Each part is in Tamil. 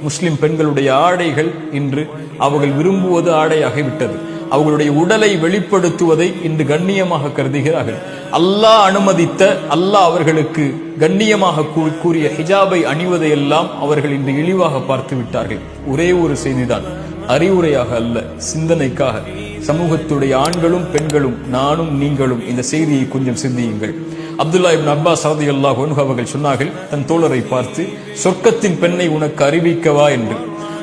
முஸ்லிம் பெண்களுடைய ஆடைகள் இன்று அவர்கள் விரும்புவது ஆடையாகிவிட்டது. அவர்களுடைய உடலை வெளிப்படுத்துவதை இன்று கண்ணியமாக கருதுகிறார்கள். அல்லாஹ் அனுமதித்த, அல்லாஹ் அவர்களுக்கு கண்ணியமாக கூறிய ஹிஜாபை அணிவதையெல்லாம் அவர்கள் இன்று இழிவாக பார்த்து விட்டார்கள். ஒரே ஒரு செய்திதான், அறிவுரையாக அல்ல, சிந்தனைக்காக. சமூகத்துடைய ஆண்களும் பெண்களும், நானும் நீங்களும் இந்த செய்தியை கொஞ்சம் சிந்தியுங்கள். அப்துல்லா இப்னு அப்பாஸ் ரலியல்லாஹு அன்ஹு அவர்கள் சொன்னார்கள், தன் தோழரை பார்த்து, சொர்க்கத்தின் பெண்ணை உனக்கு அறிவிக்கவா என்று.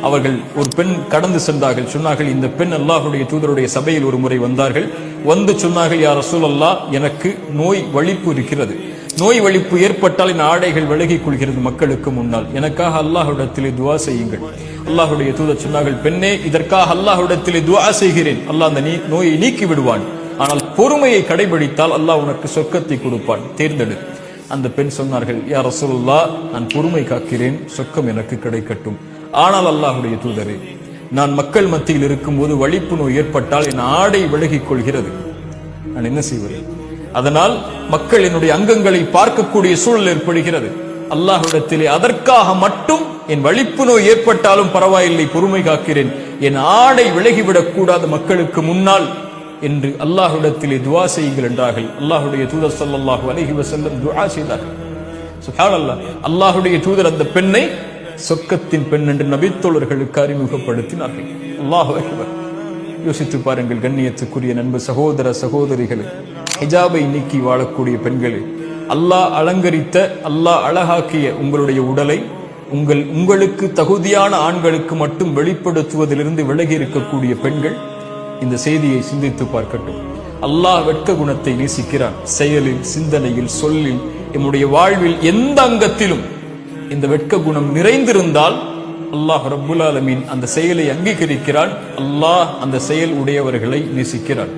அவர்கள் ஒரு பெண் கடந்து சென்றார்கள். சொன்னார்கள், இந்த பெண் அல்லாஹ்வுடைய தூதருடைய சபையில் ஒரு முறை வந்தார்கள். வந்து சொன்னார்கள், யா ரசூலல்லாஹ், எனக்கு நோய் வலிப்பு இருக்கிறது. நோய் வலிப்பு ஏற்பட்டால் என் ஆடைகள் விலகிக் கொள்கிறது மக்களுக்கு முன்னால். எனக்காக அல்லாஹ்விடத்திலே துஆ செய்யுங்கள். அல்லாஹ்வுடைய தூதர் சொன்னார்கள், பெண்ணே, இதற்காக அல்லாஹ்விடத்திலே துஆ செய்கிறேன். அல்லாஹ் அந்த நோயை நீக்கி விடுவான். ஆனால் பொறுமையை கடைபிடித்தால் அல்லாஹ் உனக்கு சொர்க்கத்தை கொடுப்பான், தேர்ந்தெடு. அந்த பெண் சொன்னார்கள், யா ரசூலுல்லாஹ், நான் பொறுமை காக்கிறேன், சொர்க்கம் எனக்கு கிடைக்கட்டும். ஆனால் அல்லாஹ்வுடைய தூதரே, நான் மக்கள் மத்தியில் இருக்கும்போது வலிப்பு நோய் ஏற்பட்டால் என் ஆடை விலகிக் கொள்கிறது, நான் என்ன செய்வது? அதனால் மக்கள் என்னுடைய அங்கங்களை பார்க்கக்கூடிய சூழல் ஏற்படுகிறது. அல்லாஹ்விடத்திலே அதற்காக மட்டும் என் வலிப்பு நோய் ஏற்பட்டாலும் பரவாயில்லை, பொறுமை காக்கிறேன், என் ஆடை விலகிவிடக் கூடாது மக்களுக்கு முன்னால் என்று அல்லாஹ்விடத்திலே துஆ செய்யுங்கள் என்றார்கள். அல்லாஹ்வுடைய தூதர் ஸல்லல்லாஹு அலைஹி வஸல்லம் துஆ செய்தார்கள். சுப்ஹானல்லாஹ், அல்லாஹ்வுடைய தூதர் அந்த பெண்ணை சொர்க்கத்தின் பெண் என்று நபித்தோழர்களுக்கு அறிமுகப்படுத்தினார்கள். அல்லாஹு அக்பர். யோசித்து பாருங்கள் கண்ணியத்துக்குரிய நண்பு சகோதர சகோதரிகளே, ஹிஜாபை நீக்கி வாழக்கூடிய பெண்களே, அல்லாஹ் அலங்கரித்த, அல்லாஹ் அழகாக்கிய உங்களுடைய உடலை உங்களுக்கு தகுதியான ஆண்களுக்கு மட்டும் வெளிப்படுத்துவதிலிருந்து விலகி இருக்கக்கூடிய பெண்கள் இந்த செய்தியை சிந்தித்து பார்க்கட்டும். அல்லாஹ் வெட்க குணத்தை நேசிக்கிறான். செயலில், சிந்தனையில், சொல்லில், நம்முடைய வாழ்வில் எந்த அங்கத்திலும் இந்த வெட்க குணம் நிறைந்திருந்தால் அல்லாஹ் ரப்புல் ஆலமீன் அந்த செயலை அங்கீகரிக்கிறான். அல்லாஹ் அந்த செயல் உடையவர்களை நேசிக்கிறான்.